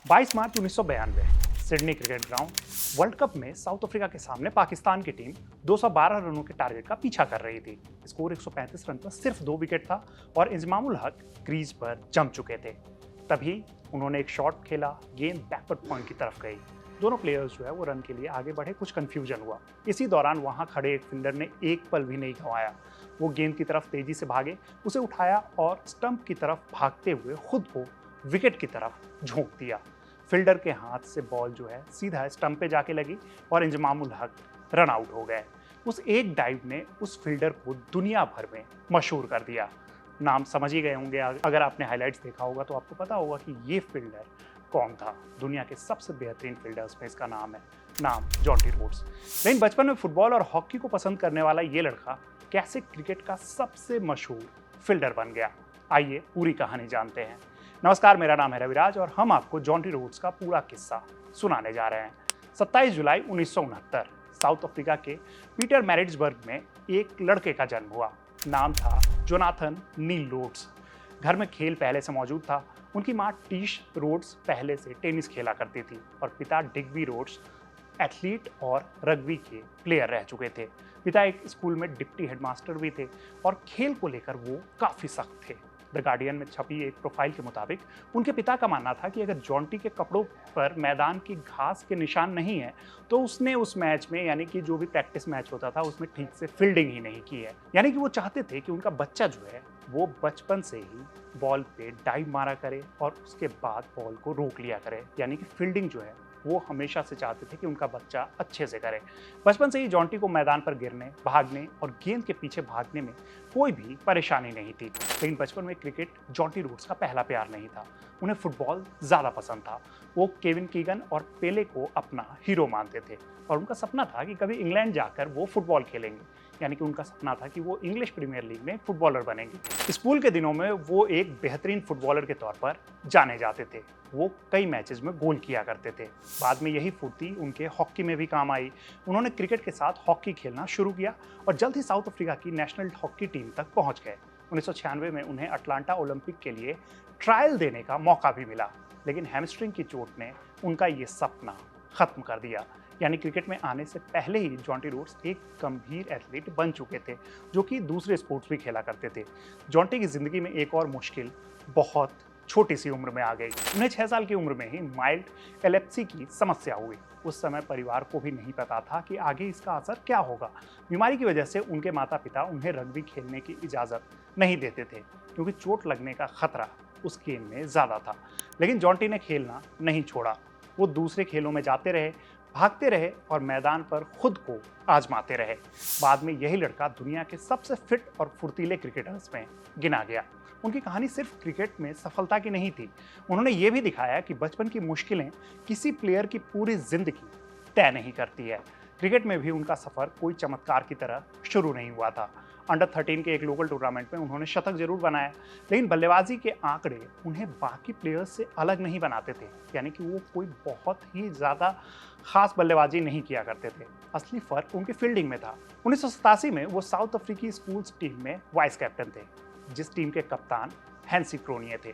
22 मार्च 1992 Sydney cricket ground world cup में south Africa के सामने पाकिस्तान की टीम 212 रनों के टारगेट का पीछा कर रही थी। स्कोर 135 रन पर सिर्फ 2 विकेट था और इंजमामुल हक क्रीज पर जम चुके थे। तभी उन्होंने एक शॉट खेला, गेंद बैकवर्ड पॉइंट की तरफ गई। दोनों प्लेयर्स जो है वो रन के लिए आगे बढ़े, कुछ कंफ्यूजन हुआ। इसी दौरान वहां खड़े एक फील्डर ने एक पल भी नहीं गंवाया। वो गेंद की तरफ तेजी से भागे, उसे उठाया और स्टंप की तरफ भागते हुए खुद को विकेट की तरफ झोंक दिया। फील्डर के हाथ से बॉल जो है सीधा स्टंप पे जाके लगी और इंजमामुल हक रन आउट हो गए। उस एक डाइव ने उस फील्डर को दुनिया भर में मशहूर कर दिया। नाम समझ ही गए होंगे, अगर आपने हाइलाइट्स देखा होगा तो आपको पता होगा कि ये फील्डर कौन था। दुनिया के सबसे बेहतरीन फील्डर्स में इसका नाम जॉन्टी रोड्स। लेकिन बचपन में फुटबॉल और हॉकी को पसंद करने वाला ये लड़का कैसे क्रिकेट का सबसे मशहूर फील्डर बन गया, आइए पूरी कहानी जानते हैं। नमस्कार, मेरा नाम है रविराज और हम आपको जॉन्टी रोड्स का पूरा किस्सा सुनाने जा रहे हैं। 27 जुलाई 1969 साउथ अफ्रीका के पीटर मैरिट्सबर्ग में एक लड़के का जन्म हुआ। नाम था जोनाथन नील रोड्स। घर में खेल पहले से मौजूद था। उनकी मां टीश रोड्स पहले से टेनिस खेला करती थी और पिता डिग्बी रोड्स एथलीट और रग्बी के प्लेयर रह चुके थे। पिता एक स्कूल में डिप्टी हेडमास्टर भी थे और खेल को लेकर वो काफ़ी सख्त थे। द गार्डियन में छपी एक प्रोफाइल के मुताबिक उनके पिता का मानना था कि अगर जॉन्टी के कपड़ों पर मैदान की घास के निशान नहीं है तो उसने उस मैच में, यानी कि जो भी प्रैक्टिस मैच होता था, उसमें ठीक से फील्डिंग ही नहीं की है। यानी कि वो चाहते थे कि उनका बच्चा जो है वो बचपन से ही बॉल पे डाइव मारा करे और उसके बाद बॉल को रोक लिया करे। यानी कि फील्डिंग जो है वो हमेशा से चाहते थे कि उनका बच्चा अच्छे से करे। बचपन से ही जॉन्टी को मैदान पर गिरने, भागने और गेंद के पीछे भागने में कोई भी परेशानी नहीं थी। लेकिन बचपन में क्रिकेट जॉन्टी रोड्स का पहला प्यार नहीं था। उन्हें फुटबॉल ज़्यादा पसंद था। वो केविन कीगन और पेले को अपना हीरो मानते थे और उनका सपना था कि कभी इंग्लैंड जाकर वो फुटबॉल खेलेंगे। यानी कि उनका सपना था कि वो इंग्लिश प्रीमियर लीग में फुटबॉलर बनेंगे। स्कूल के दिनों में वो एक बेहतरीन फुटबॉलर के तौर पर जाने जाते थे। वो कई मैचेस में गोल किया करते थे। बाद में यही फुर्ती उनके हॉकी में भी काम आई। उन्होंने क्रिकेट के साथ हॉकी खेलना शुरू किया और जल्द ही साउथ अफ्रीका की नेशनल हॉकी टीम तक पहुंच गए। 1996 में उन्हें अटलांटा ओलंपिक के लिए ट्रायल देने का मौका भी मिला, लेकिन हैमस्ट्रिंग की चोट ने उनका ये सपना खत्म कर दिया। यानी क्रिकेट में आने से पहले ही जॉन्टी रोड्स एक गंभीर एथलीट बन चुके थे, जो कि दूसरे स्पोर्ट्स भी खेला करते थे। जॉन्टी की जिंदगी में एक और मुश्किल बहुत छोटी सी उम्र में आ गई। उन्हें 6 साल की उम्र में ही माइल्ड एपिलेप्सी की समस्या हुई। उस समय परिवार को भी नहीं पता था कि आगे इसका असर क्या होगा। बीमारी की वजह से उनके माता पिता उन्हें रग्बी खेलने की इजाज़त नहीं देते थे, क्योंकि चोट लगने का खतरा उस गेम में ज़्यादा था। लेकिन जॉन्टी ने खेलना नहीं छोड़ा। वो दूसरे खेलों में जाते रहे, भागते रहे और मैदान पर खुद को आजमाते रहे। बाद में यही लड़का दुनिया के सबसे फिट और फुर्तीले क्रिकेटर्स में गिना गया। उनकी कहानी सिर्फ क्रिकेट में सफलता की नहीं थी। उन्होंने ये भी दिखाया कि बचपन की मुश्किलें किसी प्लेयर की पूरी जिंदगी तय नहीं करती है। क्रिकेट में भी उनका सफर कोई चमत्कार की तरह शुरू नहीं हुआ था। अंडर 13 के एक लोकल टूर्नामेंट में उन्होंने शतक जरूर बनाया, लेकिन बल्लेबाजी के आंकड़े उन्हें बाकी प्लेयर्स से अलग नहीं बनाते थे। यानी कि वो कोई बहुत ही ज़्यादा खास बल्लेबाजी नहीं किया करते थे। असली फर्क उनकी फील्डिंग में था। 1987 में वो साउथ अफ्रीकी स्कूल्स टीम में वाइस कैप्टन थे, जिस टीम के कप्तान हैंसी क्रोनिये थे।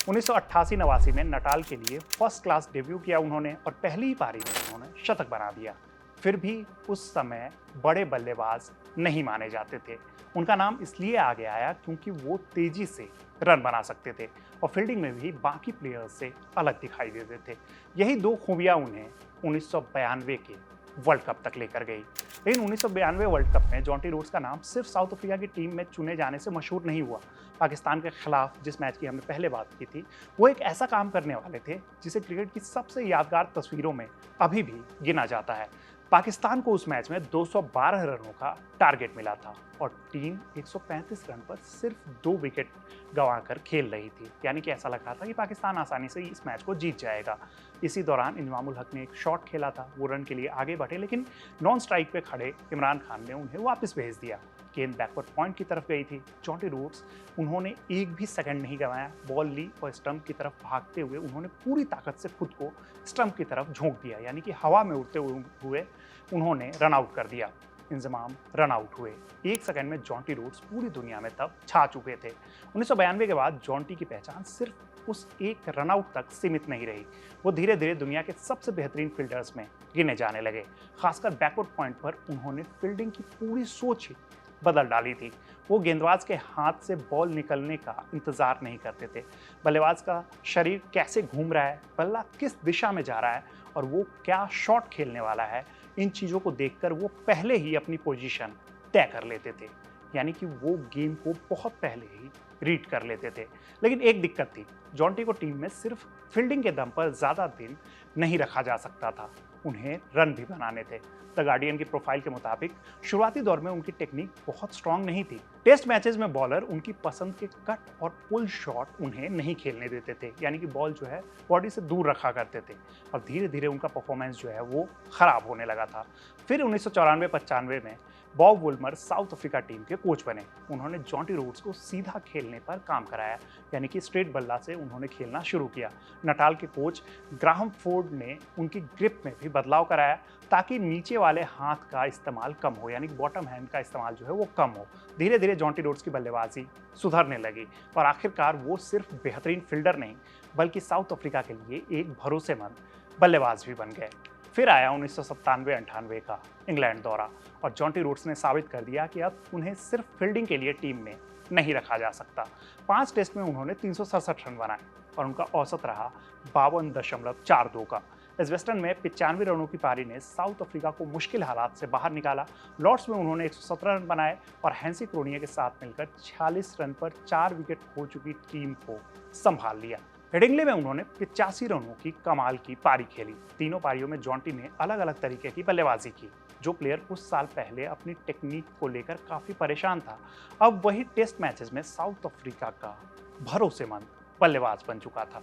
1988-89 में नटाल के लिए फर्स्ट क्लास डेब्यू किया उन्होंने और पहली ही पारी में उन्होंने शतक बना दिया। फिर भी उस समय बड़े बल्लेबाज नहीं माने जाते थे। उनका नाम इसलिए आगे आया क्योंकि वो तेजी से रन बना सकते थे और फील्डिंग में भी बाकी प्लेयर्स से अलग दिखाई देते थे। यही दो खूबियां उन्हें 1992 के वर्ल्ड कप तक लेकर गई। लेकिन 1992 वर्ल्ड कप में जॉन्टी रोड्स का नाम सिर्फ साउथ अफ्रीका की टीम में चुने जाने से मशहूर नहीं हुआ। पाकिस्तान के खिलाफ जिस मैच की हमने पहले बात की थी, वो एक ऐसा काम करने वाले थे जिसे क्रिकेट की सबसे यादगार तस्वीरों में अभी भी गिना जाता है। पाकिस्तान को उस मैच में 212 रनों का टारगेट मिला था और टीम 135 रन पर सिर्फ 2 विकेट गंवाकर खेल रही थी। यानी कि ऐसा लग रहा था कि पाकिस्तान आसानी से इस मैच को जीत जाएगा। इसी दौरान इंजमामुल हक ने एक शॉट खेला था। वो रन के लिए आगे बढ़े, लेकिन नॉन स्ट्राइक पे खड़े इमरान खान ने उन्हें वापस भेज दिया। गेंद बैकवर्ड पॉइंट की तरफ गई थी। जॉन्टी रोड्स उन्होंने एक भी सेकंड नहीं गंवाया। बॉल ली और स्टंप की तरफ भागते हुए उन्होंने पूरी ताकत से खुद को स्टंप की तरफ झोंक दिया। यानी कि हवा में उड़ते हुए उन्होंने रन आउट कर दिया। इंजमाम रन आउट हुए। 1 सेकंड में जॉन्टी रोड्स पूरी दुनिया में तब छा चुके थे। 1992 के बाद जॉन्टी की पहचान सिर्फ उस एक रनआउट तक सीमित नहीं रही। वो धीरे धीरे दुनिया के सबसे बेहतरीन फील्डर्स में गिने जाने लगे। खासकर बैकवर्ड पॉइंट पर उन्होंने फील्डिंग की पूरी सोच ही बदल डाली थी। वो गेंदबाज के हाथ से बॉल निकलने का इंतजार नहीं करते थे। बल्लेबाज का शरीर कैसे घूम रहा है, बल्ला किस दिशा में जा रहा है और वो क्या शॉट खेलने वाला है, इन चीज़ों को देखकर वो पहले ही अपनी पोजीशन तय कर लेते थे। यानी कि वो गेम को बहुत पहले ही रीड कर लेते थे। लेकिन एक दिक्कत थी, जॉन्टी को टीम में सिर्फ फील्डिंग के दम पर ज़्यादा दिन नहीं रखा जा सकता था, उन्हें रन भी बनाने थे। द गार्डियन की प्रोफाइल के मुताबिक शुरुआती दौर में उनकी टेक्निक बहुत स्ट्रांग नहीं थी। टेस्ट मैचेस में बॉलर उनकी पसंद के कट और पुल शॉट उन्हें नहीं खेलने देते थे, यानी कि बॉल जो है बॉडी से दूर रखा करते थे और धीरे धीरे उनका परफॉर्मेंस जो है वो खराब होने लगा था। फिर 1994-95 में Bob Woolmer south Africa team के कोच बने। उन्होंने जॉन्टी रोड्स को सीधा खेलने पर काम कराया, यानी कि स्ट्रेट बल्ला से उन्होंने खेलना शुरू किया। नटाल के कोच ग्राहम फोर्ड ने उनकी ग्रिप में भी बदलाव कराया ताकि नीचे वाले हाथ का इस्तेमाल कम हो, यानी कि बॉटम हैंड का इस्तेमाल जो है वो कम हो। धीरे धीरे जॉन्टी रोड्स की बल्लेबाजी सुधरने लगी और आखिरकार वो सिर्फ बेहतरीन फील्डर नहीं बल्कि साउथ अफ्रीका के लिए एक भरोसेमंद बल्लेबाज भी बन गए। फिर आया 1997-98 का इंग्लैंड दौरा और जॉन्टी रोड्स ने साबित कर दिया कि अब उन्हें सिर्फ फील्डिंग के लिए टीम में नहीं रखा जा सकता। 5 टेस्ट में उन्होंने 367 रन बनाए और उनका औसत रहा 52.42 का। इस वेस्टर्न में 95 रनों की पारी ने साउथ अफ्रीका को मुश्किल हालात से बाहर निकाला। लॉर्ड्स में उन्होंने 117 रन बनाए और हैंसी क्रोनिया के साथ मिलकर 46 रन पर 4 विकेट खो चुकी टीम को संभाल लिया। हेडिंगले में उन्होंने 85 रनों की कमाल की पारी खेली। तीनों पारियों में जॉन्टी ने अलग अलग तरीके की बल्लेबाजी की। जो प्लेयर कुछ साल पहले अपनी टेक्निक को लेकर काफी परेशान था, अब वही टेस्ट मैचेस में साउथ अफ्रीका का भरोसेमंद बल्लेबाज बन चुका था।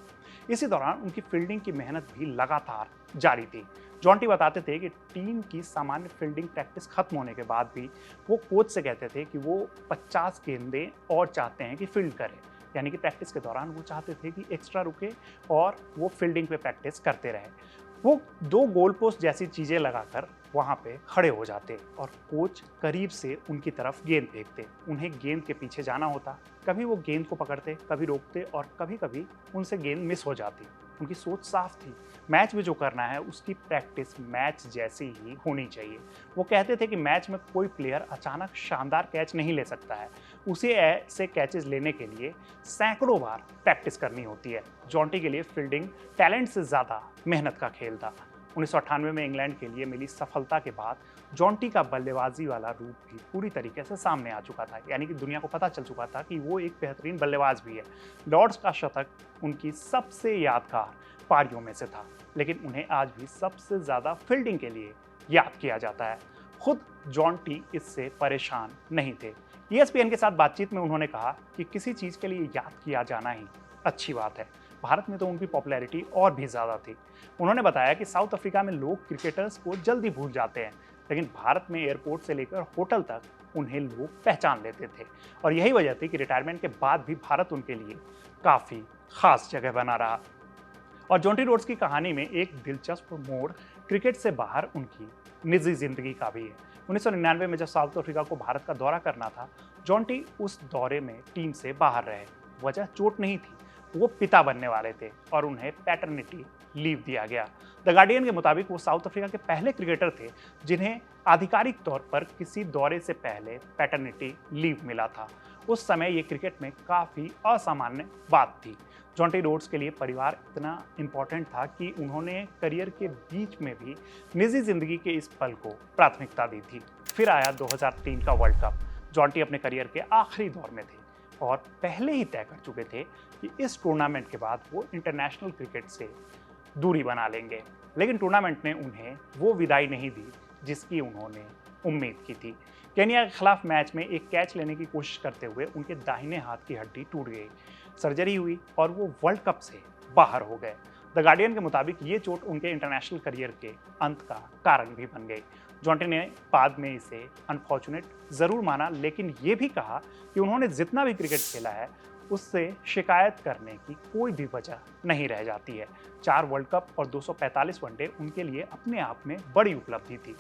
इसी दौरान उनकी फील्डिंग की मेहनत भी लगातार जारी थी। जॉन्टी बताते थे कि टीम की सामान्य फील्डिंग प्रैक्टिस खत्म होने के बाद भी वो कोच से कहते थे कि वो 50 गेंदें और चाहते हैं कि फील्ड करें, यानी कि प्रैक्टिस के दौरान वो चाहते थे कि एक्स्ट्रा रुके और वो फील्डिंग पे प्रैक्टिस करते रहे। वो 2 गोल पोस्ट जैसी चीज़ें लगाकर वहाँ पे खड़े हो जाते और कोच करीब से उनकी तरफ गेंद फेंकते। उन्हें गेंद के पीछे जाना होता, कभी वो गेंद को पकड़ते, कभी रोकते और कभी कभी उनसे गेंद मिस हो जाती। उनकी सोच साफ थी, मैच में जो करना है उसकी प्रैक्टिस मैच जैसी ही होनी चाहिए। वो कहते थे कि मैच में कोई प्लेयर अचानक शानदार कैच नहीं ले सकता है, उसे ऐसे कैचेस लेने के लिए सैकड़ों बार प्रैक्टिस करनी होती है। जॉन्टी के लिए फील्डिंग टैलेंट से ज़्यादा मेहनत का खेल था। 1998 में इंग्लैंड के लिए मिली सफलता के बाद जॉन्टी का बल्लेबाजी वाला रूप भी पूरी तरीके से सामने आ चुका था, यानी कि दुनिया को पता चल चुका था कि वो एक बेहतरीन बल्लेबाज भी है। लॉर्ड्स का शतक उनकी सबसे यादगार पारियों में से था, लेकिन उन्हें आज भी सबसे ज़्यादा फील्डिंग के लिए याद किया जाता है। खुद जॉन्टी इससे परेशान नहीं थे। ESPN के साथ बातचीत में उन्होंने कहा कि किसी चीज़ के लिए याद किया जाना ही अच्छी बात है। भारत में तो उनकी पॉपुलैरिटी और भी ज़्यादा थी। उन्होंने बताया कि साउथ अफ्रीका में लोग क्रिकेटर्स को जल्दी भूल जाते हैं, लेकिन भारत में एयरपोर्ट से लेकर होटल तक उन्हें लोग पहचान लेते थे और यही वजह थी कि रिटायरमेंट के बाद भी भारत उनके लिए काफ़ी खास जगह बना रहा। और जॉन्टी रोड्स की कहानी में एक दिलचस्प मोड़ क्रिकेट से बाहर उनकी निजी जिंदगी का भी है। 1999 में जब साउथ अफ्रीका को भारत का दौरा करना था, जॉन्टी उस दौरे में टीम से बाहर रहे। वजह चोट नहीं थी, वो पिता बनने वाले थे और उन्हें पैटर्निटी लीव दिया गया। द गार्डियन के मुताबिक वो साउथ अफ्रीका के पहले क्रिकेटर थे जिन्हें आधिकारिक तौर पर किसी दौरे से पहले पैटर्निटी लीव मिला था। उस समय ये क्रिकेट में काफ़ी असामान्य बात थी। जॉन्टी रोड्स के लिए परिवार इतना इम्पोर्टेंट था कि उन्होंने करियर के बीच में भी निजी जिंदगी के इस पल को प्राथमिकता दी थी। फिर आया 2003 का वर्ल्ड कप। जॉन्टी अपने करियर के आखिरी दौर में थे और पहले ही तय कर चुके थे कि इस टूर्नामेंट के बाद वो इंटरनेशनल क्रिकेट से दूरी बना लेंगे, लेकिन टूर्नामेंट ने उन्हें वो विदाई नहीं दी जिसकी उन्होंने उम्मीद की थी। केनिया के खिलाफ मैच में एक कैच लेने की कोशिश करते हुए उनके दाहिने हाथ की हड्डी टूट गई, सर्जरी हुई और वो वर्ल्ड कप से बाहर हो गए। द गार्डियन के मुताबिक ये चोट उनके इंटरनेशनल करियर के अंत का कारण भी बन गई। जॉन्टी ने बाद में इसे अनफॉर्चुनेट ज़रूर माना, लेकिन ये भी कहा कि उन्होंने जितना भी क्रिकेट खेला है उससे शिकायत करने की कोई भी वजह नहीं रह जाती है। 4 वर्ल्ड कप और 245 वनडे उनके लिए अपने आप में बड़ी उपलब्धि थी।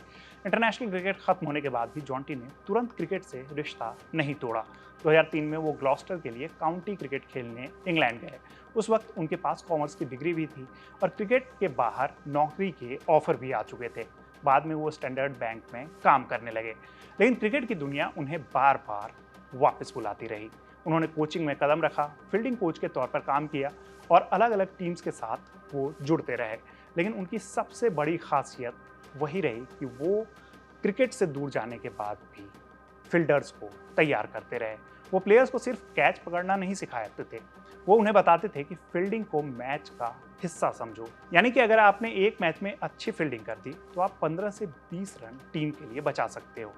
इंटरनेशनल क्रिकेट खत्म होने के बाद भी जॉन्टी ने तुरंत क्रिकेट से रिश्ता नहीं तोड़ा। 2003 में वो ग्लॉस्टर के लिए काउंटी क्रिकेट खेलने इंग्लैंड गए। उस वक्त उनके पास कॉमर्स की डिग्री भी थी और क्रिकेट के बाहर नौकरी के ऑफर भी आ चुके थे। बाद में वो स्टैंडर्ड बैंक में काम करने लगे, लेकिन क्रिकेट की दुनिया उन्हें बार बार वापस बुलाती रही। उन्होंने कोचिंग में कदम रखा, फील्डिंग कोच के तौर पर काम किया और अलग अलग टीम्स के साथ वो जुड़ते रहे। लेकिन उनकी सबसे बड़ी खासियत वही रही कि वो क्रिकेट से दूर जाने के बाद भी फील्डर्स को तैयार करते रहे। वो प्लेयर्स को सिर्फ कैच पकड़ना नहीं सिखाते थे, वो उन्हें बताते थे कि फील्डिंग को मैच का हिस्सा समझो। यानी कि अगर आपने एक मैच में अच्छी फील्डिंग कर दी तो आप 15 से 20 रन टीम के लिए बचा सकते हो।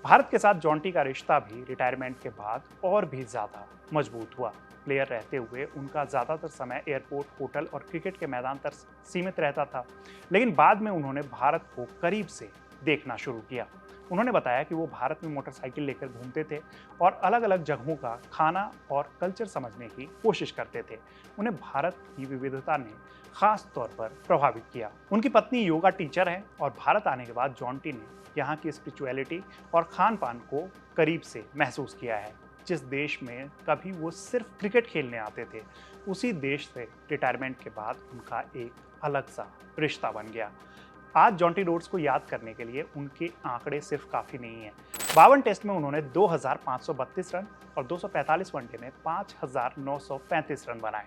भारत के साथ जॉन्टी का रिश्ता भी रिटायरमेंट के बाद और भी ज़्यादा मजबूत हुआ। प्लेयर रहते हुए उनका ज़्यादातर समय एयरपोर्ट, होटल और क्रिकेट के मैदान तक सीमित रहता था, लेकिन बाद में उन्होंने भारत को करीब से देखना शुरू किया। उन्होंने बताया कि वो भारत में मोटरसाइकिल लेकर घूमते थे और अलग अलग जगहों का खाना और कल्चर समझने की कोशिश करते थे। उन्हें भारत की विविधता ने खास तौर पर प्रभावित किया। उनकी पत्नी योगा टीचर हैं और भारत आने के बाद जॉन्टी ने यहाँ की स्पिरिचुअलिटी और खान पान को करीब से महसूस किया है। जिस देश में कभी वो सिर्फ क्रिकेट खेलने आते थे, उसी देश से रिटायरमेंट के बाद उनका एक अलग सा रिश्ता बन गया। आज जॉन्टी रोड्स को याद करने के लिए उनके आंकड़े सिर्फ काफ़ी नहीं है। 52 टेस्ट में उन्होंने 2532 रन और 245 वनडे में 5935 रन बनाए,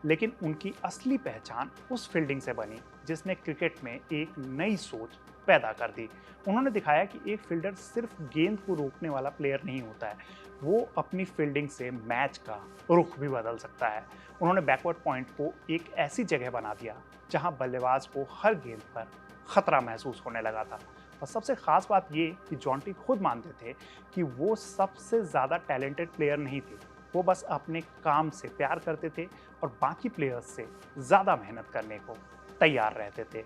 लेकिन उनकी असली पहचान उस फील्डिंग से बनी जिसने क्रिकेट में एक नई सोच पैदा कर दी। उन्होंने दिखाया कि एक फील्डर सिर्फ गेंद को रोकने वाला प्लेयर नहीं होता है, वो अपनी फील्डिंग से मैच का रुख भी बदल सकता है। उन्होंने बैकवर्ड पॉइंट को एक ऐसी जगह बना दिया जहां बल्लेबाज को हर गेंद पर खतरा महसूस होने लगा था। और सबसे खास बात ये कि जॉन्टी खुद मानते थे कि वो सबसे ज़्यादा टैलेंटेड प्लेयर नहीं थे, वो बस अपने काम से प्यार करते थे और बाकी प्लेयर्स से ज़्यादा मेहनत करने को तैयार रहते थे।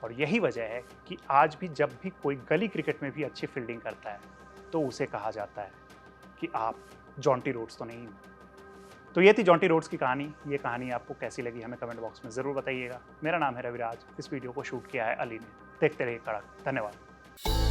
और यही वजह है कि आज भी जब भी कोई गली क्रिकेट में भी अच्छी फील्डिंग करता है तो उसे कहा जाता है कि आप जॉन्टी रोड्स तो नहीं हो। तो ये थी जॉन्टी रोड्स की कहानी। ये कहानी आपको कैसी लगी हमें कमेंट बॉक्स में ज़रूर बताइएगा। मेरा नाम है रविराज। इस वीडियो को शूट किया है अली ने। देखते रहिए कड़क। धन्यवाद।